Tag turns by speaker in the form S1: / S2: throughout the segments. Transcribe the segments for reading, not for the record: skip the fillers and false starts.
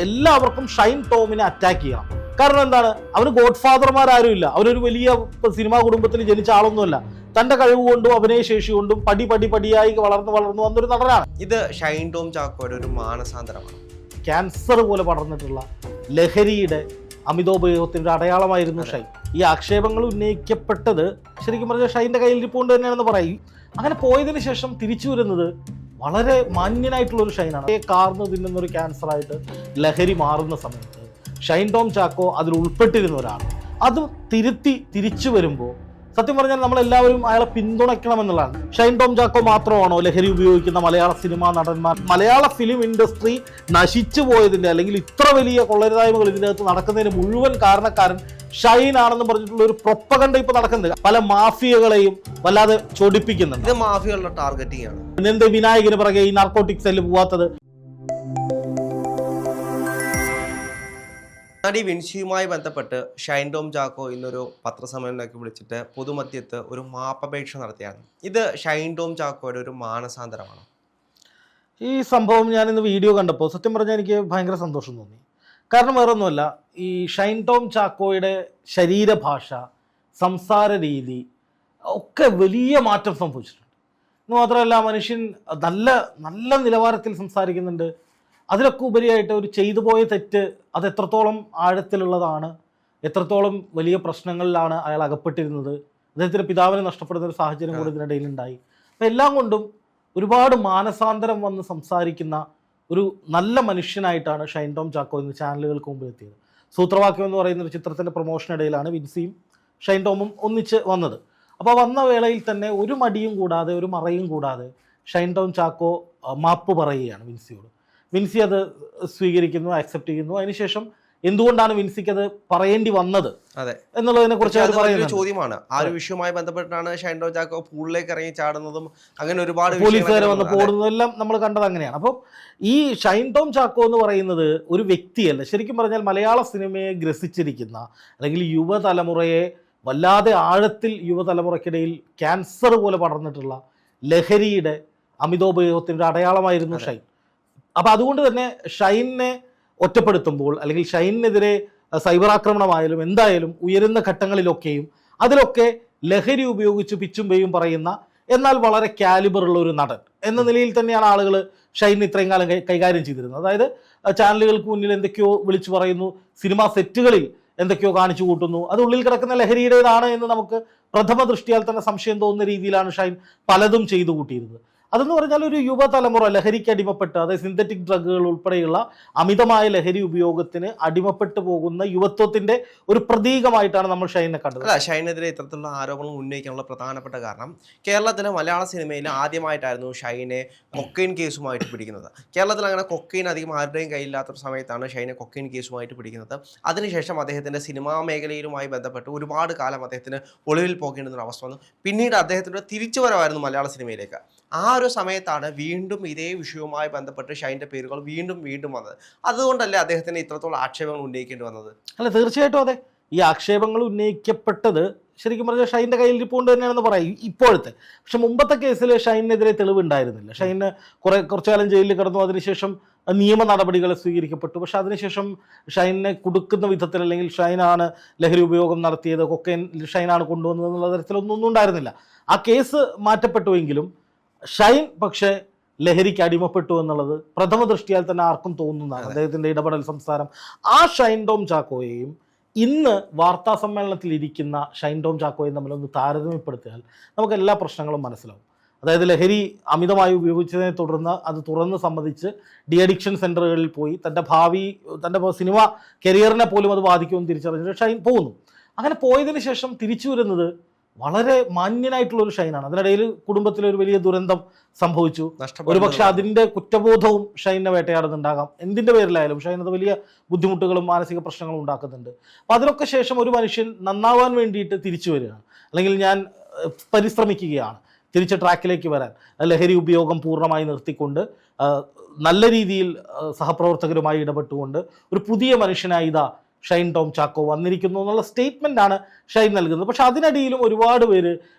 S1: എല്ലാവർക്കും ഷൈൻ ടോമിനെ അറ്റാക്ക് ചെയ്യണം. കാരണം എന്താണ്, അവന് ഗോഡ് ഫാദർമാരും ഇല്ല, അവരൊരു വലിയ സിനിമാ കുടുംബത്തിൽ ജനിച്ച ആളൊന്നുമല്ല. തന്റെ കഴിവ് കൊണ്ടും അഭിനയശേഷി കൊണ്ടും പടിയായി വളർന്നു വന്നൊരു നടനാണ്.
S2: ഇത് ഷൈൻ ടോം ചാക്കോയുടെ ഒരു മാനസാന്തരമാണ്.
S1: ക്യാൻസർ പോലെ പടർന്നിട്ടുള്ള ലഹരിയുടെ അമിതോപയോഗത്തിന്റെ അടയാളമായിരുന്നു ഷൈൻ. ഈ ആക്ഷേപങ്ങൾ ഉന്നയിക്കപ്പെട്ടത് ശരിക്കും പറഞ്ഞാൽ ഷൈൻ്റെ കയ്യിലിരിപ്പുകൊണ്ട് തന്നെയാണെന്ന് പറയും. അങ്ങനെ പോയതിനു ശേഷം തിരിച്ചു വരുന്നത് വളരെ മാന്യനായിട്ടുള്ള ഒരു ഷൈനാണ്. കാർന്ന് തിന്നുന്ന ഒരു ക്യാൻസറായിട്ട് ലഹരി മാറുന്ന സമയത്ത് ഷൈൻ ടോം ചാക്കോ അതിൽ ഉൾപ്പെട്ടിരുന്ന ഒരാൾ. അത് തിരിച്ചു വരുമ്പോൾ സത്യം പറഞ്ഞാൽ നമ്മളെല്ലാവരും അയാളെ പിന്തുണയ്ക്കണമെന്നുള്ളതാണ്. ഷൈൻ ടോം ചാക്കോ മാത്രമാണോ ലഹരി ഉപയോഗിക്കുന്ന മലയാള സിനിമാ നടന്മാർ? മലയാള ഫിലിം ഇൻഡസ്ട്രി നശിച്ചു പോയതിൻ്റെ അല്ലെങ്കിൽ ഇത്ര വലിയ കൊള്ളരുതായ്മകൾ ഇതിൻ്റെ അകത്ത് നടക്കുന്നതിന് മുഴുവൻ കാരണക്കാരൻ ഷൈൻ ആണെന്ന് പറഞ്ഞിട്ടുള്ള ഒരു പ്രൊപ്പഗണ്ട ഇപ്പൊ നടക്കുന്നുണ്ട്. പല മാഫിയകളെയും വല്ലാതെ ചൊടിപ്പിക്കുന്നുണ്ട്.
S2: ഇത് മാഫിയകളുടെ ടാർഗറ്റിംഗ് ആണ്.
S1: എന്ത് വിനായകന് പിറകെ ഈ നാർക്കോട്ടിക് സെല്ല് പോവാത്തത്?
S2: നടി വിൻസിയുമായി ബന്ധപ്പെട്ട് ഷൈൻ ടോം ചാക്കോ ഇന്നൊരു പത്രസമ്മേളനമൊക്കെ വിളിച്ചിട്ട് പൊതുമധ്യത്ത് ഒരു മാപ്പപേക്ഷ നടത്തിയാണ്. ഇത് ഷൈൻ ടോം ചാക്കോയുടെ ഒരു മാനസാന്തരമാണ്.
S1: ഈ സംഭവം ഞാനിന്ന് വീഡിയോ കണ്ടപ്പോൾ സത്യം പറഞ്ഞാൽ എനിക്ക് ഭയങ്കര സന്തോഷം തോന്നി. കാരണം വേറൊന്നുമല്ല, ഈ ഷൈൻ ടോം ചാക്കോയുടെ ശരീരഭാഷ, സംസാര രീതി ഒക്കെ വലിയ മാറ്റം സംഭവിച്ചിട്ടുണ്ട്. എന്ന് മാത്രമല്ല, മനുഷ്യൻ നല്ല നല്ല നിലവാരത്തിൽ സംസാരിക്കുന്നുണ്ട്. അതിലൊക്കെ ഉപരിയായിട്ട് ഒരു ചെയ്തു പോയ തെറ്റ് അത് എത്രത്തോളം ആഴത്തിലുള്ളതാണ്, എത്രത്തോളം വലിയ പ്രശ്നങ്ങളിലാണ് അയാൾ അകപ്പെട്ടിരുന്നത്, അദ്ദേഹത്തിൻ്റെ പിതാവിനെ നഷ്ടപ്പെടുന്ന ഒരു സാഹചര്യം കൂടി ഇതിനിടയിൽ ഉണ്ടായി. അപ്പം എല്ലാം കൊണ്ടും ഒരുപാട് മാനസാന്തരം വന്ന് സംസാരിക്കുന്ന ഒരു നല്ല മനുഷ്യനായിട്ടാണ് ഷൈൻ ടോം ചാക്കോ ഇന്ന് ചാനലുകൾക്ക് മുമ്പ് എത്തിയത്. സൂത്രവാക്യം എന്ന് പറയുന്ന ഒരു ചിത്രത്തിൻ്റെ പ്രൊമോഷനിടയിലാണ് വിൻസിയും ഷൈൻ ടോമും ഒന്നിച്ച് വന്നത്. അപ്പോൾ വന്ന വേളയിൽ തന്നെ ഒരു മടിയും കൂടാതെ ഒരു മറയും കൂടാതെ ഷൈൻ ടോം ചാക്കോ മാപ്പ് പറയുകയാണ് വിൻസിയോട്. വിൻസി അത് സ്വീകരിക്കുന്നു, ആക്സെപ്റ്റ് ചെയ്യുന്നു. അതിനുശേഷം എന്തുകൊണ്ടാണ് വിൻസിക്ക് അത് പറയേണ്ടി വന്നത് എന്നുള്ളതിനെ കുറിച്ച്
S2: ചോദ്യമാണ്. ആ ഒരു വിഷയവുമായി ബന്ധപ്പെട്ടാണ് ഷൈൻ ടോം ചാക്കോ പൂളിലേക്ക് ഇറങ്ങി ചാടുന്നതും അങ്ങനെ ഒരുപാട്
S1: പോലീസുകാരെ വന്ന് പോടുന്നതും എല്ലാം നമ്മൾ കണ്ടത് അങ്ങനെയാണ്. അപ്പോൾ ഈ ഷൈൻ ടോം ചാക്കോ എന്ന് പറയുന്നത് ഒരു വ്യക്തിയല്ല. ശരിക്കും പറഞ്ഞാൽ മലയാള സിനിമയെ ഗ്രസിച്ചിരിക്കുന്ന അല്ലെങ്കിൽ യുവതലമുറയെ വല്ലാതെ ആഴത്തിൽ യുവതലമുറയ്ക്കിടയിൽ ക്യാൻസർ പോലെ പടർന്നിട്ടുള്ള ലഹരിയുടെ അമിതോപയോഗത്തിൻ്റെ അടയാളമായിരുന്നു ഷൈൻ. അപ്പം അതുകൊണ്ട് തന്നെ ഷൈനെ ഒറ്റപ്പെടുത്തുമ്പോൾ അല്ലെങ്കിൽ ഷൈനെതിരെ സൈബർ ആക്രമണമായാലും എന്തായാലും ഉയരുന്ന ഘട്ടങ്ങളിലൊക്കെയും അതിലൊക്കെ ലഹരി ഉപയോഗിച്ച് പിച്ചും പേയും പറയുന്ന എന്നാൽ വളരെ കാലിബറുള്ള ഒരു നടൻ എന്ന നിലയിൽ തന്നെയാണ് ആളുകൾ ഷൈൻ ഇത്രയും കാലം കൈകാര്യം ചെയ്തിരുന്നത്. അതായത് ചാനലുകൾക്ക് മുന്നിൽ എന്തൊക്കെയോ വിളിച്ചു പറയുന്നു, സിനിമാ സെറ്റുകളിൽ എന്തൊക്കെയോ കാണിച്ചു കൂട്ടുന്നു, അത് ഉള്ളിൽ കിടക്കുന്ന ലഹരിയുടേതാണ് എന്ന് നമുക്ക് പ്രഥമ ദൃഷ്ടിയാൽ തന്നെ സംശയം തോന്നുന്ന രീതിയിലാണ് ഷൈൻ പലതും ചെയ്തു കൂട്ടിയിരുന്നത്. അതെന്ന് പറഞ്ഞാൽ ഒരു യുവതലമുറ ലഹരിക്ക് അടിമപ്പെട്ട്, അതായത് സിന്തറ്റിക് ഡ്രഗുകൾ ഉൾപ്പെടെയുള്ള അമിതമായ ലഹരി ഉപയോഗത്തിന് അടിമപ്പെട്ടു പോകുന്ന യുവത്വത്തിന്റെ ഒരു പ്രതീകമായിട്ടാണ് നമ്മൾ ഷൈനെ കണ്ടത്.
S2: അല്ല, ഷൈനെതിരെ ഇത്തരത്തിലുള്ള ആരോപണങ്ങൾ ഉന്നയിക്കാനുള്ള പ്രധാനപ്പെട്ട കാരണം കേരളത്തിലെ മലയാള സിനിമയിൽ ആദ്യമായിട്ടായിരുന്നു ഷൈനെ കൊക്കൈൻ കേസുമായിട്ട് പിടിക്കുന്നത്. കേരളത്തിൽ അങ്ങനെ കൊക്കൈൻ അധികം ആരുടെയും കയ്യില്ലാത്തൊരു സമയത്താണ് ഷൈനെ കൊക്കൈൻ കേസുമായിട്ട് പിടിക്കുന്നത്. അതിനുശേഷം അദ്ദേഹത്തിന്റെ സിനിമാ മേഖലയിലുമായി ബന്ധപ്പെട്ട് ഒരുപാട് കാലം അദ്ദേഹത്തിന് ഒളിവിൽ പോകേണ്ടുന്ന അവസ്ഥ വന്നു. പിന്നീട് അദ്ദേഹത്തിന്റെ തിരിച്ചുവരവായിരുന്നു മലയാള സിനിമയിലേക്ക്. ആ ഒരു സമയത്താണ് വീണ്ടും ഇതേ വിഷയവുമായി ബന്ധപ്പെട്ട് ഷൈൻ്റെ പേരുകൾ വീണ്ടും വന്നത്. അതുകൊണ്ടല്ലേ അദ്ദേഹത്തിന് ഇത്രത്തോളം ആക്ഷേപങ്ങൾ ഉന്നയിക്കേണ്ടി വന്നത്?
S1: അല്ല, തീർച്ചയായിട്ടും അതെ. ഈ ആക്ഷേപങ്ങൾ ഉന്നയിക്കപ്പെട്ടത് ശരിക്കും പറഞ്ഞാൽ ഷൈൻ്റെ കയ്യിലിരിപ്പുകൊണ്ട് തന്നെയാണെന്ന് പറയും ഇപ്പോഴത്തെ. പക്ഷെ മുമ്പത്തെ കേസിൽ ഷൈനെതിരെ തെളിവുണ്ടായിരുന്നില്ല. ഷൈന് കുറച്ചു കാലം ജയിലിൽ കിടന്നു. അതിനുശേഷം നിയമ നടപടികൾ സ്വീകരിക്കപ്പെട്ടു. പക്ഷെ അതിനുശേഷം ഷൈനെ കുടുക്കുന്ന വിധത്തിൽ അല്ലെങ്കിൽ ഷൈനാണ് ലഹരി ഉപയോഗം നടത്തിയത്, കൊക്കൈൻ ഷൈനാണ് കൊണ്ടുവന്നത് എന്നുള്ള തരത്തിലൊന്നും ഉണ്ടായിരുന്നില്ല. ആ കേസ് മാറ്റപ്പെട്ടുവെങ്കിലും ഷൈൻ പക്ഷേ ലഹരിക്ക് അടിമപ്പെട്ടു എന്നുള്ളത് പ്രഥമ ദൃഷ്ടിയാൽ തന്നെ ആർക്കും തോന്നുന്നതാണ്. അദ്ദേഹത്തിൻ്റെ ഇടപെടൽ സംസാരം. ആ ഷൈൻ ടോം ചാക്കോയെയും ഇന്ന് വാർത്താ സമ്മേളനത്തിൽ ഇരിക്കുന്ന ഷൈൻ ടോം ചാക്കോയും തമ്മിലൊന്ന് താരതമ്യപ്പെടുത്തിയാൽ നമുക്ക് എല്ലാ പ്രശ്നങ്ങളും മനസ്സിലാവും. അതായത് ലഹരി അമിതമായി ഉപയോഗിച്ചതിനെ തുടർന്ന് അത് തുറന്ന് സമ്മതിച്ച് ഡി അഡിക്ഷൻ സെൻ്ററുകളിൽ പോയി തൻ്റെ സിനിമ കരിയറിനെ പോലും അത് ബാധിക്കുമെന്ന് തിരിച്ചറിഞ്ഞിട്ട് ഷൈൻ പോകുന്നു. അങ്ങനെ പോയതിനു ശേഷം തിരിച്ചു വരുന്നത് വളരെ മാന്യനായിട്ടുള്ള ഒരു ഷൈനാണ്. അതിനിടയിൽ കുടുംബത്തിലൊരു വലിയ ദുരന്തം സംഭവിച്ചു. ഒരുപക്ഷെ അതിൻ്റെ കുറ്റബോധവും ഷൈനെ വേട്ടയാടുന്നുണ്ടാകാം. എന്തിൻ്റെ പേരിലായാലും ഷൈൻ അത് വലിയ ബുദ്ധിമുട്ടുകളും മാനസിക പ്രശ്നങ്ങളും ഉണ്ടാക്കുന്നുണ്ട്. അപ്പോൾ അതിനൊക്കെ ശേഷം ഒരു മനുഷ്യൻ നന്നാവാൻ വേണ്ടിയിട്ട് തിരിച്ചു വരികയാണ്, അല്ലെങ്കിൽ ഞാൻ പരിശ്രമിക്കുകയാണ് തിരിച്ച് ട്രാക്കിലേക്ക് വരാൻ, ലഹരി ഉപയോഗം പൂർണ്ണമായി നിർത്തിക്കൊണ്ട് നല്ല രീതിയിൽ സഹപ്രവർത്തകരുമായി ഇടപെട്ടുകൊണ്ട് ഒരു പുതിയ മനുഷ്യനായി ഇതാ ഷൈൻ ടോം ചാക്കോ വന്നിരിക്കുന്നു എന്നുള്ള സ്റ്റേറ്റ്മെൻ്റ് ആണ് ഷൈൻ നൽകുന്നത്. പക്ഷെ അതിനിടയിലും ഒരുപാട് പേര്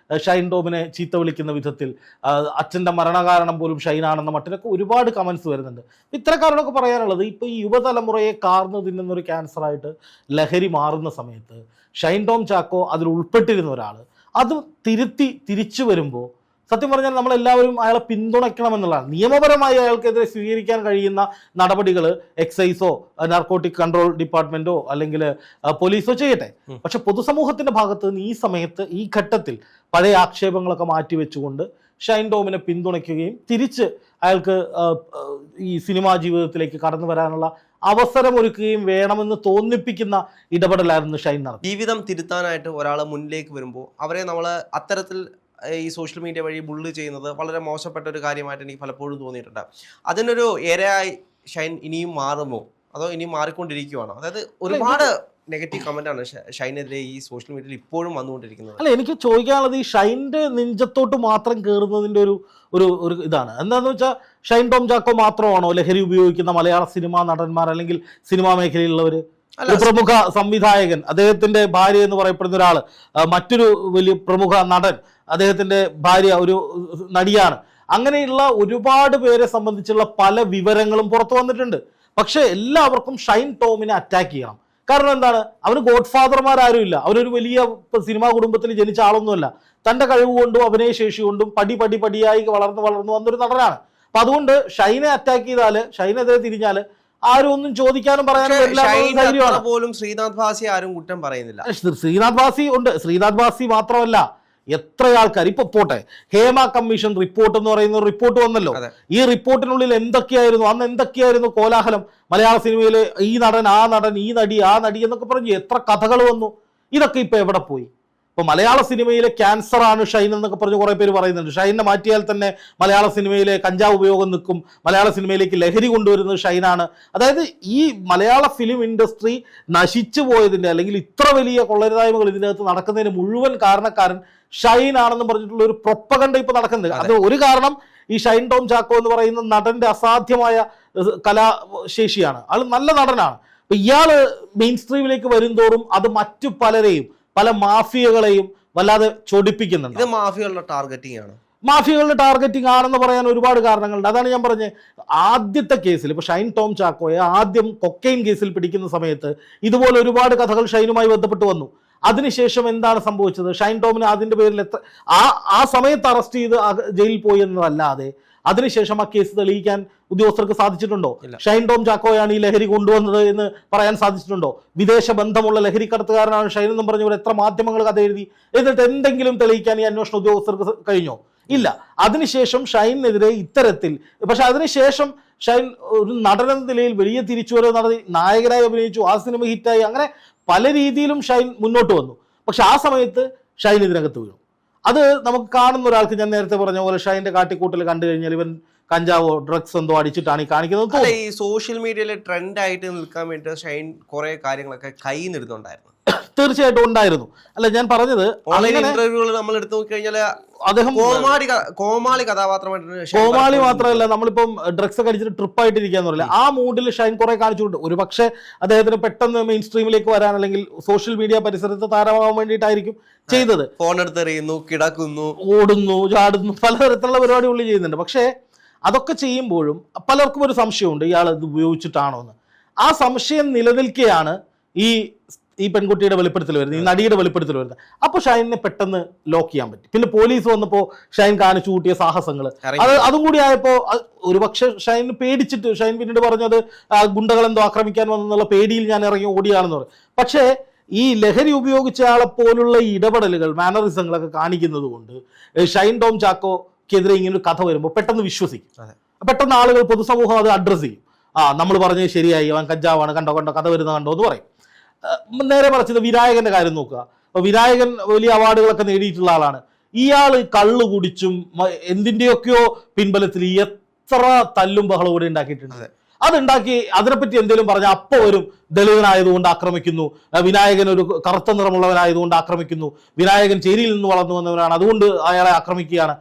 S1: ഷൈൻ ടോമിനെ ചീത്ത വിളിക്കുന്ന വിധത്തിൽ അച്ഛൻ്റെ മരണകാരണം പോലും ഷൈനാണെന്ന മട്ടിലൊക്കെ ഒരുപാട് കമൻസ് വരുന്നുണ്ട്. ഇത്തരക്കാരോടൊക്കെ പറയാനുള്ളത്, ഇപ്പോൾ ഈ യുവതലമുറയെ കാർന്നു തിന്നുന്നൊരു ക്യാൻസറായിട്ട് ലഹരി മാറുന്ന സമയത്ത് ഷൈൻ ടോം ചാക്കോ അതിൽ ഉൾപ്പെട്ടിരുന്ന ഒരാൾ അത് തിരിച്ചു വരുമ്പോൾ സത്യം പറഞ്ഞാൽ നമ്മളെല്ലാവരും അയാളെ പിന്തുണയ്ക്കണമെന്നുള്ളതാണ്. നിയമപരമായി അയാൾക്കെതിരെ സ്വീകരിക്കാൻ കഴിയുന്ന നടപടികൾ എക്സൈസോ നാർക്കോട്ടിക് കൺട്രോൾ ഡിപ്പാർട്ട്മെന്റോ അല്ലെങ്കിൽ പോലീസോ ചെയ്യട്ടെ. പക്ഷെ പൊതുസമൂഹത്തിന്റെ ഭാഗത്ത് നിന്ന് ഈ സമയത്ത് ഈ ഘട്ടത്തിൽ പഴയ ആക്ഷേപങ്ങളൊക്കെ മാറ്റിവെച്ചുകൊണ്ട് ഷൈൻ ടോമിനെ പിന്തുണയ്ക്കുകയും തിരിച്ച് അയാൾക്ക് ഈ സിനിമാ ജീവിതത്തിലേക്ക് കടന്നു വരാനുള്ള അവസരമൊരുക്കുകയും വേണമെന്ന് തോന്നിപ്പിക്കുന്ന ഇടപെടലായിരുന്നു ഷൈൻ നടത്തി.
S2: ജീവിതം തിരുത്താനായിട്ട് ഒരാൾ മുന്നിലേക്ക് വരുമ്പോൾ അവരെ നമ്മൾ അത്തരത്തിൽ ഈ സോഷ്യൽ മീഡിയ വഴി ബുള്ളി ചെയ്യുന്നത് വളരെ മോശപ്പെട്ട ഒരു കാര്യമായിട്ട് എനിക്ക് പലപ്പോഴും തോന്നിയിട്ടുണ്ട്. അതിനൊരു ഇരയായി ഷൈൻ ഇനിയും മാറുമോ അതോ ഇനിയും മാറിക്കൊണ്ടിരിക്കുവാണോ? അതായത് ഒരുപാട് നെഗറ്റീവ് കമന്റാണ് ഷൈനെതിരെ ഈ സോഷ്യൽ മീഡിയയിൽ ഇപ്പോഴും വന്നുകൊണ്ടിരിക്കുന്നത്.
S1: അല്ല, എനിക്ക് ചോദിക്കാനുള്ളത് ഈ ഷൈൻ്റെ നെഞ്ചത്തോട്ട് മാത്രം കയറുന്നതിൻ്റെ ഒരു ഇതാണ്. എന്താണെന്ന് വെച്ചാൽ ഷൈൻ ടോം ചാക്കോ മാത്രമാണോ ലഹരി ഉപയോഗിക്കുന്ന മലയാള സിനിമാ നടന്മാർ അല്ലെങ്കിൽ സിനിമാ മേഖലയിലുള്ളവർ? ഒരു പ്രമുഖ സംവിധായകൻ, അദ്ദേഹത്തിന്റെ ഭാര്യ എന്ന് പറയപ്പെടുന്ന ഒരാൾ, മറ്റൊരു വലിയ പ്രമുഖ നടൻ, അദ്ദേഹത്തിന്റെ ഭാര്യ ഒരു നടിയാണ്. അങ്ങനെയുള്ള ഒരുപാട് പേരെ സംബന്ധിച്ചുള്ള പല വിവരങ്ങളും പുറത്തു വന്നിട്ടുണ്ട്. പക്ഷെ എല്ലാവർക്കും ഷൈൻ ടോമിനെ അറ്റാക്ക് ചെയ്യണം. കാരണം എന്താണ്? അവന് ഗോഡ് ഫാദർമാരും ഇല്ല. അവരൊരു വലിയ സിനിമാ കുടുംബത്തിൽ ജനിച്ച ആളൊന്നുമല്ല. തന്റെ കഴിവ് കൊണ്ടും അഭിനയശേഷി കൊണ്ടും പടിയായി വളർന്നു വന്നൊരു നടനാണ്. അപ്പൊ അതുകൊണ്ട് ഷൈനെ അറ്റാക്ക് ചെയ്താല്, ഷൈനെതിരെ തിരിഞ്ഞാല് ആരും ഒന്നും ചോദിക്കാനും പറയാനും
S2: പോലും ശ്രീനാഥ് ഭാസി ആരും കുറ്റം പറയുന്നില്ല.
S1: ശ്രീനാഥ് ഭാസി ഉണ്ട്. ശ്രീനാഥ് ഭാസി മാത്രമല്ല, എത്ര ആൾക്കാർ ഇപ്പൊ പോട്ടെ. ഹേമ കമ്മീഷൻ റിപ്പോർട്ട് എന്ന് പറയുന്ന ഒരു റിപ്പോർട്ട് വന്നല്ലോ. ഈ റിപ്പോർട്ടിനുള്ളിൽ എന്തൊക്കെയായിരുന്നു കോലാഹലം. മലയാള സിനിമയിലെ ഈ നടൻ, ആ നടൻ, ഈ നടി, ആ നടി എന്നൊക്കെ പറഞ്ഞ് എത്ര കഥകൾ വന്നു. ഇതൊക്കെ ഇപ്പൊ എവിടെ പോയി? ഇപ്പൊ മലയാള സിനിമയിലെ ക്യാൻസർ ആണ് ഷൈൻ എന്നൊക്കെ പറഞ്ഞ് കുറെ പേര് പറയുന്നുണ്ട്. ഷൈനെ മാറ്റിയാൽ തന്നെ മലയാള സിനിമയിലെ കഞ്ചാവ് ഉപയോഗം നിൽക്കും, മലയാള സിനിമയിലേക്ക് ലഹരി കൊണ്ടുവരുന്നത് ഷൈനാണ്. അതായത് ഈ മലയാള ഫിലിം ഇൻഡസ്ട്രി നശിച്ചു പോയതിന്റെ അല്ലെങ്കിൽ ഇത്ര വലിയ കൊള്ളരുതായ്മകൾ ഇതിൻ്റെ അകത്ത് നടക്കുന്നതിന് മുഴുവൻ കാരണക്കാരൻ ഷൈൻ ആണെന്ന് പറഞ്ഞിട്ടുള്ള ഒരു പ്രൊപ്പഗണ്ട ഇപ്പൊ നടക്കുന്നത്. അത് ഒരു കാരണം ഈ ഷൈൻ ടോം ചാക്കോ എന്ന് പറയുന്ന നടന്റെ അസാധ്യമായ കലാശേഷിയാണ്. ആൾ നല്ല നടനാണ്. അപ്പൊ ഇയാള് മെയിൻ സ്ട്രീമിലേക്ക് വരുംതോറും അത് മറ്റു പലരെയും, പല മാഫിയകളെയും വല്ലാതെ ചൊടിപ്പിക്കുന്നുണ്ട്.
S2: ഇത് മാഫിയകളുടെ ടാർഗറ്റിംഗ് ആണ്.
S1: മാഫിയകളുടെ ടാർഗറ്റിംഗ് ആണെന്ന് പറയാൻ ഒരുപാട് കാരണങ്ങളുണ്ട്. അതാണ് ഞാൻ പറഞ്ഞത്. ആദ്യത്തെ കേസിൽ ഇപ്പൊ ഷൈൻ ടോം ചാക്കോയെ ആദ്യം കൊക്കൈൻ കേസിൽ പിടിക്കുന്ന സമയത്ത് ഇതുപോലെ ഒരുപാട് കഥകൾ ഷൈനുമായി ബന്ധപ്പെട്ട് വന്നു. അതിനുശേഷം എന്താണ് സംഭവിച്ചത്? ഷൈൻ ടോമിന് അതിന്റെ പേരിൽ ആ സമയത്ത് അറസ്റ്റ് ചെയ്ത് ജയിലിൽ പോയി എന്നതല്ലാതെ അതിനുശേഷം ആ കേസ് തെളിയിക്കാൻ ഉദ്യോഗസ്ഥർക്ക് സാധിച്ചിട്ടുണ്ടോ? ഷൈൻ ടോം ചാക്കോയാണ് ഈ ലഹരി കൊണ്ടുവന്നത് എന്ന് പറയാൻ സാധിച്ചിട്ടുണ്ടോ? വിദേശ ബന്ധമുള്ള ലഹരി കടത്തുകാരനാണ് ഷൈൻ എന്നും പറഞ്ഞവർ എത്ര മാധ്യമങ്ങൾ കഥ എഴുതി. എന്നിട്ട് എന്തെങ്കിലും തെളിയിക്കാൻ ഈ അന്വേഷണ ഉദ്യോഗസ്ഥർക്ക് കഴിഞ്ഞോ? ഇല്ല. അതിനുശേഷം ഷൈനെതിരെ ഇത്തരത്തിൽ, പക്ഷെ അതിനുശേഷം ഷൈൻ ഒരു നടനെന്ന നിലയിൽ വലിയ തിരിച്ചുവരവ് നടത്തി, നായകനായി അഭിനയിച്ചു, ആ സിനിമ ഹിറ്റായി, അങ്ങനെ പല രീതിയിലും ഷൈൻ മുന്നോട്ട് വന്നു. പക്ഷെ ആ സമയത്ത് ഷൈൻ ഇതിനകത്ത് വീണു. അത് നമുക്ക് കാണുന്ന ഒരാൾക്ക്, ഞാൻ നേരത്തെ പറഞ്ഞ പോലെ ഷൈൻ്റെ കാട്ടിക്കൂട്ടൽ കണ്ടു കഴിഞ്ഞാൽ ഇവൻ കഞ്ചാവോ ഡ്രഗ്സ് എന്തോ അടിച്ചിട്ടാണ് ഈ കാണിക്കുന്നത്.
S2: ഈ സോഷ്യൽ മീഡിയയിൽ ട്രെൻഡ് ആയിട്ട് നിൽക്കാൻ വേണ്ടി ഷൈൻ കുറെ കാര്യങ്ങളൊക്കെ കയ്യിൽ നിന്നിരുന്നുണ്ടായിരുന്നു.
S1: തീർച്ചയായിട്ടും ഉണ്ടായിരുന്നു. അല്ല, ഞാൻ പറഞ്ഞത്
S2: ഓൺലൈൻ ഇന്റർവ്യൂകൾ നമ്മൾ എടുത്തു നോക്കിക്കഴിഞ്ഞാൽ അദ്ദേഹം കോമാളി കഥാപാത്രമായിട്ട്.
S1: കോമാളി മാത്രമല്ല, നമ്മളിപ്പം ഡ്രഗ്സ് ഒക്കെ അടിച്ചിട്ട് ട്രിപ്പായിട്ടിരിക്കാന്ന് പറയില്ല, ആ മൂഡിൽ ഷൈൻ കുറെ കാണിച്ചുകൊണ്ട് ഒരു പക്ഷേ അദ്ദേഹത്തിന് പെട്ടെന്ന് മെയിൻ സ്ട്രീമിലേക്ക് വരാൻ അല്ലെങ്കിൽ സോഷ്യൽ മീഡിയ പരിസരത്ത് താരമാകാൻ വേണ്ടിയിട്ടായിരിക്കും ചെയ്തത്.
S2: ഫോൺ എടുത്തെറിയുന്നു, കിടക്കുന്നു,
S1: ഓടുന്നു, ചാടുന്നു, പലതരത്തിലുള്ള പരിപാടി ഉള്ളിൽ ചെയ്യുന്നുണ്ട്. പക്ഷേ അതൊക്കെ ചെയ്യുമ്പോഴും പലർക്കും ഒരു സംശയമുണ്ട്, ഇയാൾ ഇത് ഉപയോഗിച്ചിട്ടാണോ എന്ന്. ആ സംശയം നിലനിൽക്കെയാണ് ഈ പെൺകുട്ടിയുടെ വെളിപ്പെടുത്തൽ വരുന്നത്, ഈ നടിയുടെ വെളിപ്പെടുത്തൽ വരുന്നത്. അപ്പോൾ ഷൈനെ പെട്ടെന്ന് ലോക്ക് ചെയ്യാൻ പറ്റി. പിന്നെ പോലീസ് വന്നപ്പോൾ ഷൈൻ കാണിച്ചു കൂട്ടിയ സാഹസങ്ങൾ, അതും കൂടി ആയപ്പോൾ ഒരുപക്ഷെ ഷൈൻ പേടിച്ചിട്ട്, ഷൈൻ പിന്നീട് പറഞ്ഞത് ഗുണ്ടകളെന്തോ ആക്രമിക്കാൻ വന്നെന്നുള്ള പേടിയിൽ ഞാൻ ഇറങ്ങി ഓടിയാണെന്ന് പറയും. പക്ഷേ ഈ ലഹരി ഉപയോഗിച്ച ആളെ പോലുള്ള ഇടപെടലുകൾ, മാനറിസങ്ങളൊക്കെ കാണിക്കുന്നത് കൊണ്ട് ഷൈൻ ടോം ചാക്കോക്കെതിരെ ഇങ്ങനൊരു കഥ വരുമ്പോൾ പെട്ടെന്ന് വിശ്വസിക്കും. പെട്ടെന്ന് ആളുകൾ, പൊതുസമൂഹം അത് അഡ്രസ്സ് ചെയ്യും. നമ്മൾ പറഞ്ഞത് ശരിയായി, അവൻ കഞ്ചാവാണ്, കണ്ടോ കഥ വരുന്ന കണ്ടോ എന്ന് പറയും. നേരെ മറിച്ചത് വിനായകന്റെ കാര്യം നോക്കുക. അപ്പൊ വിനായകൻ വലിയ അവാർഡുകളൊക്കെ നേടിയിട്ടുള്ള ആളാണ്. ഇയാൾ കള്ളു കുടിച്ചും എന്തിന്റെയൊക്കെയോ പിൻബലത്തിൽ എത്ര തല്ലും ബഹളം കൂടി ഉണ്ടാക്കിയിട്ടുണ്ട്. അതുണ്ടാക്കി അതിനെപ്പറ്റി എന്തെങ്കിലും പറഞ്ഞാൽ അപ്പോൾ വരും ദളിതനായതുകൊണ്ട് ആക്രമിക്കുന്നു, വിനായകൻ ഒരു കറുത്ത നിറമുള്ളവനായതുകൊണ്ട് ആക്രമിക്കുന്നു, വിനായകൻ ചേരിയിൽ നിന്ന് വളർന്നു വന്നവനാണ് അതുകൊണ്ട് അയാളെ ആക്രമിക്കുകയാണ്.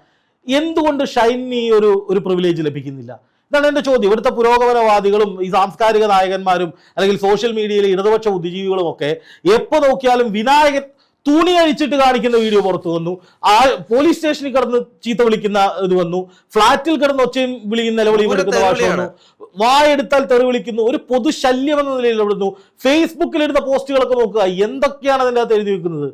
S1: എന്തുകൊണ്ട് ഷൈനി ഒരു പ്രിവിലേജ് ലഭിക്കുന്നില്ല? ഇതാണ് എൻ്റെ ചോദ്യം. ഇവിടുത്തെ പുരോഗമനവാദികളും ഈ സാംസ്കാരിക നായകന്മാരും അല്ലെങ്കിൽ സോഷ്യൽ മീഡിയയിലെ ഇടതുപക്ഷ ബുദ്ധിജീവികളും ഒക്കെ എപ്പോൾ നോക്കിയാലും വിനായകൻ തുണി അഴിച്ചിട്ട് കാണിക്കുന്ന വീഡിയോ പുറത്തു വന്നു, ആ പോലീസ് സ്റ്റേഷനിൽ കിടന്ന് ചീത്ത വിളിക്കുന്ന ഇത് വന്നു, ഫ്ളാറ്റിൽ കിടന്ന് ഒച്ചയും വിളിക്കുന്ന നിലവിളിയും എടുക്കുന്ന ഭാഷ വന്നു, വായെടുത്താൽ തെറി വിളിക്കുന്നു, ഒരു പൊതുശല്യം എന്ന നിലയിൽ ഇടുന്നു. ഫേസ്ബുക്കിൽ ഇടുന്ന പോസ്റ്റുകളൊക്കെ നോക്കുക, എന്തൊക്കെയാണ് അതിൻ്റെ അകത്ത് എഴുതി വെക്കുന്നത്.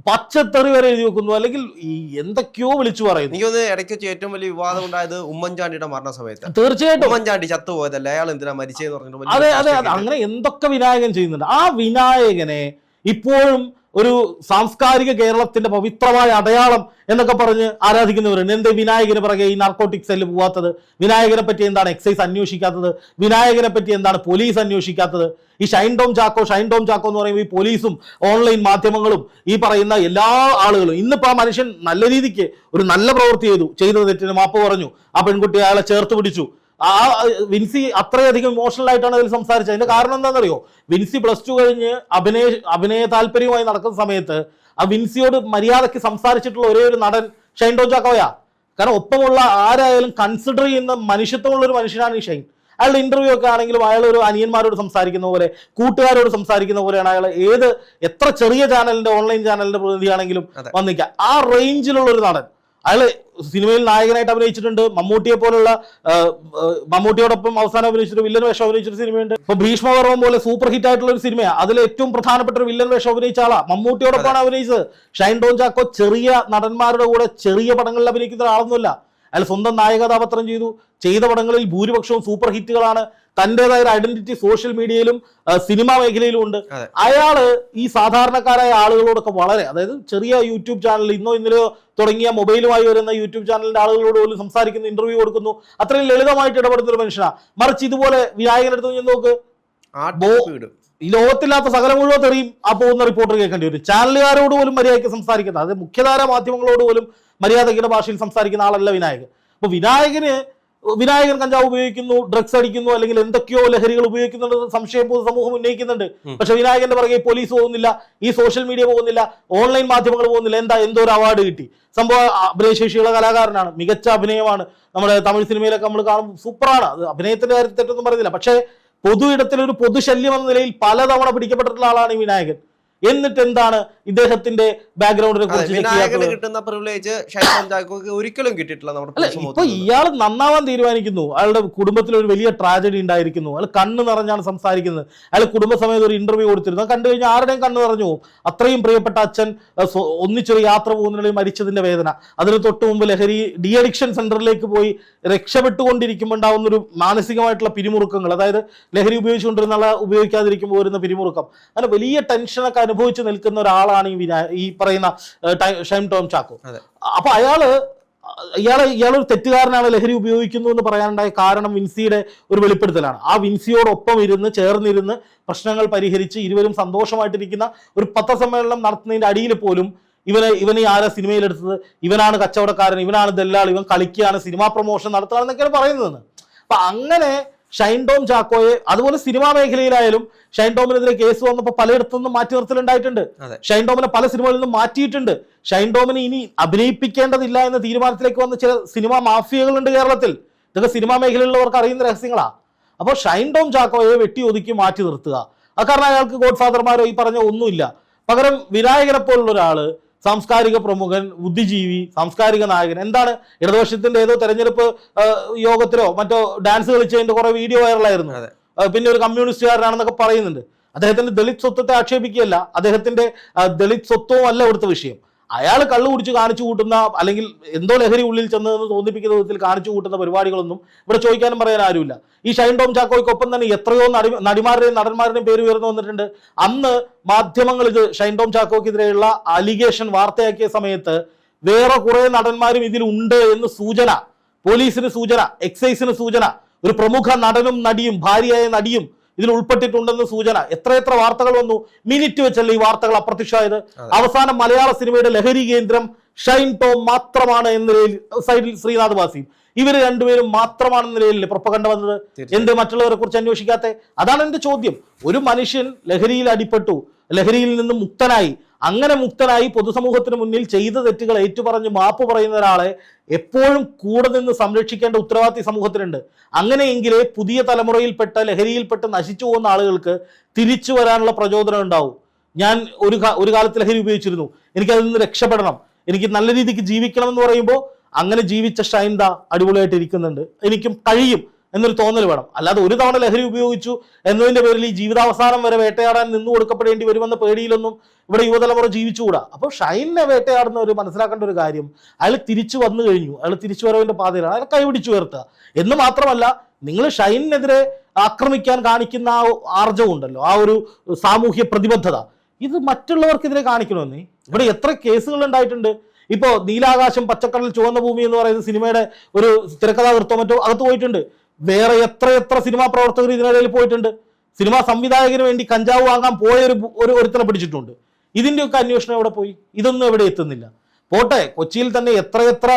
S1: പച്ചത്തെറി വരെ എഴുതി വെക്കുന്നു, അല്ലെങ്കിൽ ഈ എന്തൊക്കെയോ വിളിച്ചു പറയുന്നു.
S2: എനിക്കൊന്ന് ഇടയ്ക്ക് വെച്ച് ഏറ്റവും വലിയ വിവാദം ഉണ്ടായത് ഉമ്മൻചാണ്ടിയുടെ മരണ സമയത്ത്.
S1: തീർച്ചയായിട്ടും
S2: ഉമ്മൻചാണ്ടി ചത്തുപോയതല്ല, അയാൾ എന്തിനാ മരിച്ചതെന്ന് പറഞ്ഞിട്ട്.
S1: അതെ അതെ അതെ, അങ്ങനെ എന്തൊക്കെ വിനായകൻ ചെയ്യുന്നുണ്ട്. ആ വിനായകനെ ഇപ്പോഴും ഒരു സാംസ്കാരിക കേരളത്തിന്റെ പവിത്രമായ അടയാളം എന്നൊക്കെ പറഞ്ഞ് ആരാധിക്കുന്നവരുണ്ട്. എന്ത് വിനായകന് പിറകെ ഈ നാർക്കോട്ടിക് സെല്ല് പോവാത്തത്, വിനായകനെ പറ്റി എന്താണ് എക്സൈസ് അന്വേഷിക്കാത്തത്, വിനായകനെ പറ്റി എന്താണ് പോലീസ് അന്വേഷിക്കാത്തത്. ഈ ഷൈൻ ടോം ചാക്കോ എന്ന് പറയുമ്പോൾ ഈ പോലീസും ഓൺലൈൻ മാധ്യമങ്ങളും ഈ പറയുന്ന എല്ലാ ആളുകളും ഇന്നിപ്പോൾ ആ മനുഷ്യൻ നല്ല രീതിക്ക് ഒരു നല്ല പ്രവൃത്തി ചെയ്ത തെറ്റിന് മാപ്പ് പറഞ്ഞു, ആ പെൺകുട്ടി അയാളെ ചേർത്ത് പിടിച്ചു. ആ വിൻസി അത്രയധികം ഇമോഷണൽ ആയിട്ടാണ് അതിൽ സംസാരിച്ചത്. അതിന്റെ കാരണം എന്താണെന്നറിയോ? വിൻസി +2 കഴിഞ്ഞ് അഭിനയ താല്പര്യവുമായി നടക്കുന്ന സമയത്ത് ആ വിൻസിയോട് മര്യാദയ്ക്ക് സംസാരിച്ചിട്ടുള്ള ഒരേ ഒരു നടൻ ഷൈൻ ടോം ചാക്കോയാ. കാരണം ഒപ്പമുള്ള ആരായാലും കൺസിഡർ ചെയ്യുന്ന മനുഷ്യത്വമുള്ള ഒരു മനുഷ്യനാണ് ഈ ഷൈൻ. അയാളുടെ ഇന്റർവ്യൂ ഒക്കെ ആണെങ്കിലും അയാൾ ഒരു അനിയന്മാരോട് സംസാരിക്കുന്ന പോലെ, കൂട്ടുകാരോട് സംസാരിക്കുന്ന പോലെയാണ് അയാൾ. എത്ര ചെറിയ ചാനലിന്റെ ഓൺലൈൻ ചാനലിന്റെ പ്രതിനിധിയാണെങ്കിലും വന്നിക്കാം. ആ റേഞ്ചിലുള്ള ഒരു നടൻ. അയാള് സിനിമയിൽ നായകനായിട്ട് അഭിനയിച്ചിട്ടുണ്ട്. മമ്മൂട്ടിയോടൊപ്പം അവസാനം അഭിനയിച്ചിട്ട് വില്ലൻ വേഷം അഭിനയിച്ചൊരു സിനിമയുണ്ട്. ഇപ്പൊ ഭീഷ്മപർവം പോലെ സൂപ്പർ ഹിറ്റ് ആയിട്ടുള്ള ഒരു സിനിമയാണ്. അതിൽ ഏറ്റവും പ്രധാനപ്പെട്ട ഒരു വില്ലൻ വേഷം അഭിനയിച്ച ആളാ. മമ്മൂട്ടിയോടൊപ്പമാണ് അഭിനയിച്ചത്. ഷൈൻ ടോം ചാക്കോ ചെറിയ നടന്മാരുടെ കൂടെ ചെറിയ പടങ്ങളിൽ അഭിനയിക്കുന്ന ഒരാളൊന്നുമില്ല. അയാൾ സ്വന്തം നായകഥാപാത്രം ചെയ്ത പടങ്ങളിൽ ഭൂരിപക്ഷവും സൂപ്പർ ഹിറ്റുകളാണ്. തൻ്റെതായ ഒരു ഐഡന്റിറ്റി സോഷ്യൽ മീഡിയയിലും സിനിമാ മേഖലയിലും ഉണ്ട്. അയാള് ഈ സാധാരണക്കാരായ ആളുകളോടൊക്കെ വളരെ, അതായത് ചെറിയ യൂട്യൂബ് ചാനൽ ഇന്നലെയോ തുടങ്ങിയ മൊബൈലുമായി വരുന്ന യൂട്യൂബ് ചാനലിന്റെ ആളുകളോട് പോലും സംസാരിക്കുന്നു, ഇന്റർവ്യൂ കൊടുക്കുന്നു. അത്രയും ലളിതമായിട്ട് ഇടപെടുന്ന ഒരു മനുഷ്യനാണ്. മറിച്ച് ഇതുപോലെ വിനായകനെടുത്ത് നോക്ക്, ഈ ലോകത്തില്ലാത്ത സകലം മുഴുവൻ തെറിയും ആ പോകുന്ന റിപ്പോർട്ടർ കേൾക്കേണ്ടി വരും. ചാനലുകാരോട് പോലും മര്യാദയ്ക്ക് സംസാരിക്കുന്നത്, അത് മുഖ്യധാര മാധ്യമങ്ങളോട് പോലും മര്യാദയുടെ ഭാഷയിൽ സംസാരിക്കുന്ന ആളല്ല വിനായകൻ. അപ്പൊ വിനായകൻ കഞ്ചാവ് ഉപയോഗിക്കുന്നു, ഡ്രഗ്സ് അടിക്കുന്നു, അല്ലെങ്കിൽ എന്തൊക്കെയോ ലഹരികൾ ഉപയോഗിക്കുന്നുണ്ട് സംശയം പൊതുസമൂഹം ഉന്നയിക്കുന്നുണ്ട്. പക്ഷെ വിനായകന്റെ പുറകെ പോലീസ് പോകുന്നില്ല, ഈ സോഷ്യൽ മീഡിയ പോകുന്നില്ല, ഓൺലൈൻ മാധ്യമങ്ങൾ പോകുന്നില്ല. എന്തോ ഒരു അവാർഡ് കിട്ടി. സംഭവം അഭിനയശേഷിയുള്ള കലാകാരനാണ്, മികച്ച അഭിനയമാണ്. നമ്മുടെ തമിഴ് സിനിമയിലൊക്കെ നമ്മൾ കാണും, സൂപ്പറാണ്. അത് അഭിനയത്തിന്റെ കാര്യത്തിൽ തെറ്റൊന്നും പറയുന്നില്ല. പക്ഷേ പൊതു ഇടത്തിലൊരു പൊതുശല്യം എന്ന നിലയിൽ പലതവണ പിടിക്കപ്പെട്ടിട്ടുള്ള ആളാണ് ഈ വിനായകൻ. എന്നിട്ട് എന്താണ് ഇദ്ദേഹത്തിന്റെ ബാക്ക്ഗ്രൗണ്ടിനെ കുറിച്ച്
S2: കിട്ടുന്ന പ്രിവിലേജ് ഷൈൻ ടോം ചാക്കോക്ക് ഒരിക്കലും കിട്ടിയിട്ടില്ല.
S1: ഇപ്പൊ ഇയാൾ നന്നാവാൻ തീരുമാനിക്കുന്നു, അയാളുടെ കുടുംബത്തിൽ ഒരു വലിയ ട്രാജഡി ഉണ്ടായിരിക്കുന്നു, അയാൾ കണ്ണ് നിറഞ്ഞാണ് സംസാരിക്കുന്നത്. അയാൾ കുടുംബസമേതം ഒരു ഇന്റർവ്യൂ കൊടുത്തിരുന്നു. കണ്ടു കഴിഞ്ഞാൽ ആരുടെയും കണ്ണ് നിറഞ്ഞു പോകും. അത്രയും പ്രിയപ്പെട്ട അച്ഛൻ ഒന്നിച്ചൊരു യാത്ര പോകുന്നതിനിടയിൽ മരിച്ചതിന്റെ വേദന, അതിന് തൊട്ട് മുമ്പ് ലഹരി ഡി അഡിക്ഷൻ സെന്ററിലേക്ക് പോയി രക്ഷപ്പെട്ടുകൊണ്ടിരിക്കുമ്പോൾ ഉണ്ടാവുന്നൊരു മാനസികമായിട്ടുള്ള പിരിമുറുക്കങ്ങൾ, അതായത് ലഹരി ഉപയോഗിക്കാതിരിക്കുമ്പോൾ വരുന്ന പിരിമുറുക്കം, അങ്ങനെ വലിയ ടെൻഷനൊക്കെ അനുഭവിച്ച് നിൽക്കുന്ന ഒരാളാണ് ഈ പറയുന്ന ഷൈൻ ടോം ചാക്കോ. അപ്പൊ ഇയാളൊരു തെറ്റുകാരനാണ്, ലഹരി ഉപയോഗിക്കുന്നു എന്ന് പറയാനുണ്ടായ കാരണം വിൻസിയുടെ ഒരു വെളിപ്പെടുത്തലാണ്. ആ വിൻസിയോടൊപ്പം ചേർന്നിരുന്ന് പ്രശ്നങ്ങൾ പരിഹരിച്ച് ഇരുവരും സന്തോഷമായിട്ടിരിക്കുന്ന ഒരു പത്രസമ്മേളനം നടത്തുന്നതിന്റെ അടിയിൽ പോലും ഇവനെ ആരാ സിനിമയിലെടുത്തത്, ഇവനാണ് കച്ചവടക്കാരൻ, ഇവനാണ് ദല്ലാൾ, ഇവൻ കളിക്കുകയാണ്, സിനിമാ പ്രൊമോഷൻ നടത്തുകയാണെന്നൊക്കെയാണ് പറയുന്നത്. അപ്പൊ അങ്ങനെ ഷൈൻ ടോം ചാക്കോയെ, അതുപോലെ സിനിമാ മേഖലയിലായാലും ഷൈൻ ടോമിനെതിരെ കേസ് വന്നപ്പോൾ പലയിടത്തുനിന്നും മാറ്റി നിർത്തലുണ്ടായിട്ടുണ്ട്. ഷൈൻ ടോമിനെ പല സിനിമകളിൽ നിന്നും മാറ്റിയിട്ടുണ്ട്. ഷൈൻ ടോമിനെ ഇനി അഭിനയിപ്പിക്കേണ്ടതില്ല എന്ന തീരുമാനത്തിലേക്ക് വന്ന ചില സിനിമാ മാഫിയകളുണ്ട് കേരളത്തിൽ. ഇതൊക്കെ സിനിമാ മേഖലയിലുള്ളവർക്ക് അറിയുന്ന രഹസ്യങ്ങളാ. അപ്പോൾ ഷൈൻ ടോം ചാക്കോയെ വെട്ടി ഒതുക്കി മാറ്റി നിർത്തുക, കാരണം അയാൾക്ക് ഗോഡ് ഫാദർമാരോ ഈ പറഞ്ഞ ഒന്നുമില്ല. പകരം വിനായകനെ പോലുള്ള ഒരാള്, സാംസ്കാരിക പ്രമുഖൻ, ബുദ്ധിജീവി, സാംസ്കാരിക നായകൻ, എന്താണ് ഇടതുപക്ഷത്തിന്റെ ഏതോ തെരഞ്ഞെടുപ്പ് യോഗത്തിലോ മറ്റോ ഡാൻസ് കളിച്ചതിന്റെ കുറെ വീഡിയോ വൈറലായിരുന്നു. പിന്നെ ഒരു കമ്മ്യൂണിസ്റ്റുകാരനാണെന്നൊക്കെ പറയുന്നുണ്ട്. അദ്ദേഹത്തിന്റെ ദളിത് സ്വത്വത്തെ ആക്ഷേപിക്കുകയല്ല, അദ്ദേഹത്തിന്റെ ദളിത് സ്വത്വവും അല്ല ഇവിടുത്തെ വിഷയം. അയാൾ കള്ളു കുടിച്ച് കാണിച്ചു കൂട്ടുന്ന, അല്ലെങ്കിൽ എന്തോ ലഹരി ഉള്ളിൽ ചെന്നതെന്ന് തോന്നിപ്പിക്കുന്ന വിധത്തിൽ കാണിച്ചു കൂട്ടുന്ന പരിപാടികളൊന്നും ഇവിടെ ചോദിക്കാനും പറയാൻ ആരുമില്ല. ഈ ഷൈൻ ടോം ചാക്കോയ്ക്കൊപ്പം തന്നെ എത്രയോ നടിമാരുടെയും നടന്മാരുടെയും പേര് ഉയർന്നു വന്നിട്ടുണ്ട്. അന്ന് മാധ്യമങ്ങൾ ഇത് ഷൈൻ ടോം ചാക്കോക്കെതിരെയുള്ള അലിഗേഷൻ വാർത്തയാക്കിയ സമയത്ത് വേറെ കുറെ നടന്മാരും ഇതിലുണ്ട് എന്ന് സൂചന, പോലീസിന് സൂചന, എക്സൈസിന് സൂചന, ഒരു പ്രമുഖ നടനും നടിയും ഭാര്യയായ നടിയും ഇതിൽ ഉൾപ്പെട്ടിട്ടുണ്ടെന്ന് സൂചന. എത്ര വാർത്തകൾ വന്നു. മിനിറ്റ് വെച്ചല്ലേ ഈ വാർത്തകൾ അപ്രത്യക്ഷമായത്. അവസാനം മലയാള സിനിമയുടെ ലഹരി കേന്ദ്രം ഷൈൻ ടോം മാത്രമാണ് എന്ന നിലയിൽ, സൈഡിൽ ശ്രീനാഥ് വാസിയും, ഇവര് രണ്ടുപേരും മാത്രമാണെന്ന നിലയിലല്ലേ പ്രൊപ്പഗണ്ട വന്നത്. എന്ത് മറ്റുള്ളവരെ കുറിച്ച് അന്വേഷിക്കാത്തെ? അതാണ് എന്റെ ചോദ്യം. ഒരു മനുഷ്യൻ ലഹരിയിൽ അടിപ്പെട്ടു, ലഹരിയിൽ നിന്ന് മുക്തനായി, അങ്ങനെ മുക്തനായി പൊതുസമൂഹത്തിന് മുന്നിൽ ചെയ്ത തെറ്റുകൾ ഏറ്റുപറഞ്ഞ് മാപ്പ് പറയുന്ന ഒരാളെ എപ്പോഴും കൂടെ നിന്ന് സംരക്ഷിക്കേണ്ട ഉത്തരവാദിത്വം സമൂഹത്തിനുണ്ട്. അങ്ങനെയെങ്കിലേ പുതിയ തലമുറയിൽപ്പെട്ട ലഹരിയിൽപ്പെട്ട് നശിച്ചു പോകുന്ന ആളുകൾക്ക് തിരിച്ചു വരാനുള്ള പ്രചോദനം ഉണ്ടാവും. ഞാൻ ഒരു കാലത്ത് ലഹരി ഉപയോഗിച്ചിരുന്നു, എനിക്കതിൽ നിന്ന് രക്ഷപ്പെടണം, എനിക്ക് നല്ല രീതിക്ക് ജീവിക്കണം എന്ന് പറയുമ്പോൾ അങ്ങനെ ജീവിച്ച ഷൈൻ ദാ അടിപൊളിയായിട്ട് ഇരിക്കുന്നുണ്ട്, എനിക്കും കഴിയും എന്നൊരു തോന്നൽ വേണം. അല്ലാതെ ഒരു തവണ ലഹരി ഉപയോഗിച്ചു എന്നതിന്റെ പേരിൽ ഈ ജീവിതാവസാനം വരെ വേട്ടയാടാൻ നിന്നു കൊടുക്കപ്പെടേണ്ടി വരുമെന്ന പേടിയിലൊന്നും ഇവിടെ യുവതലമുറ ജീവിച്ചുകൂടാ. അപ്പോൾ ഷൈനിനെ വേട്ടയാടുന്നവർ മനസ്സിലാക്കേണ്ട ഒരു കാര്യം, അയാൾ തിരിച്ചു വന്നു കഴിഞ്ഞു, അയാൾ തിരിച്ചു വരവിന്റെ പാതയിലാണ്, അയാൾ കൈപിടിച്ചു ഉയർത്തുക എന്ന് മാത്രമല്ല, നിങ്ങൾ ഷൈനിനെതിരെ ആക്രമിക്കാൻ കാണിക്കുന്ന ആ ആർജവം ഉണ്ടല്ലോ, ആ ഒരു സാമൂഹ്യ പ്രതിബദ്ധത, ഇത് മറ്റുള്ളവർക്കെതിരെ കാണിക്കണമെന്നേ. ഇവിടെ എത്ര കേസുകൾ ഉണ്ടായിട്ടുണ്ട്. ഇപ്പോൾ നീലാകാശം പച്ചക്കടൽ ചുവന്ന ഭൂമി എന്ന് പറയുന്ന സിനിമയുടെ ഒരു തിരക്കഥാകൃത്തോ മറ്റോ അകത്ത് പോയിട്ടുണ്ട്. വേറെ എത്ര സിനിമാ പ്രവർത്തകർ ഇതിനിടയിൽ പോയിട്ടുണ്ട്. സിനിമാ സംവിധായകന് വേണ്ടി കഞ്ചാവ് വാങ്ങാൻ പോയ ഒരുത്തനെ പിടിച്ചിട്ടുണ്ട്. ഇതിൻ്റെയൊക്കെ അന്വേഷണം എവിടെ പോയി? ഇതൊന്നും എവിടെ എത്തുന്നില്ല. പോട്ടെ, കൊച്ചിയിൽ തന്നെ എത്ര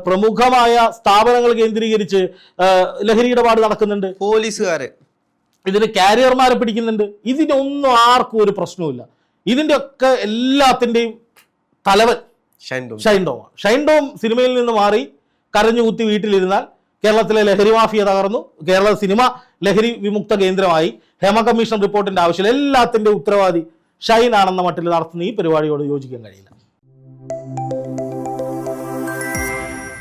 S1: പ്രമുഖമായ സ്ഥാപനങ്ങൾ കേന്ദ്രീകരിച്ച് ലഹരി ഇടപാട് നടക്കുന്നുണ്ട്.
S2: പോലീസുകാര്
S1: ഇതിന് കാരിയർമാരെ പിടിക്കുന്നുണ്ട്. ഇതിനൊന്നും ആർക്കും ഒരു പ്രശ്നവുമില്ല. ഇതിൻ്റെ ഒക്കെ എല്ലാത്തിൻ്റെയും തലവൻ ഷൈൻ ടോമാണ്. ഷൈൻ ടോം സിനിമയിൽ നിന്ന് മാറി കരഞ്ഞുകുത്തി വീട്ടിലിരുന്നാൽ കേരളത്തിലെ ലഹരി മാഫിയ തകർന്നു, കേരള സിനിമ ലഹരി വിമുക്ത കേന്ദ്രമായി. ഹേമ കമ്മീഷൻ റിപ്പോർട്ടിന്റെ ആവശ്യമില്ല, എല്ലാത്തിൻ്റെ ഉത്തരവാദി ഷൈൻ ആണെന്ന മട്ടിൽ നടത്തുന്ന ഈ പരിപാടിയോട് യോജിക്കാൻ കഴിയില്ല.